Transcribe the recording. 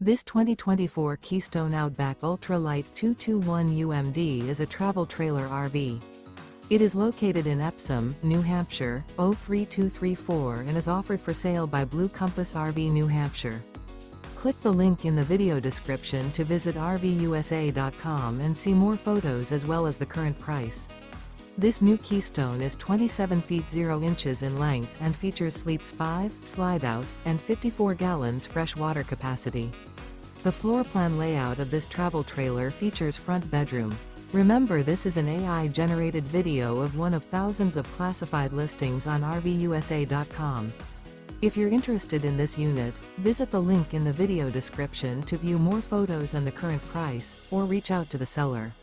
This 2024 Keystone Outback Ultra Lite 221 UMD is a travel trailer RV. It is located in Epsom, New Hampshire, 03234 and is offered for sale by Blue Compass RV New Hampshire. Click the link in the video description to visit RVUSA.com and see more photos as well as the current price. This new Keystone is 27 feet 0 inches in length and features sleeps 5, Slideout, and 54 gallons fresh water capacity. The floor plan layout of this travel trailer features front bedroom. Remember, this is an AI-generated video of one of thousands of classified listings on RVUSA.com. If you're interested in this unit, visit the link in the video description to view more photos and the current price, or reach out to the seller.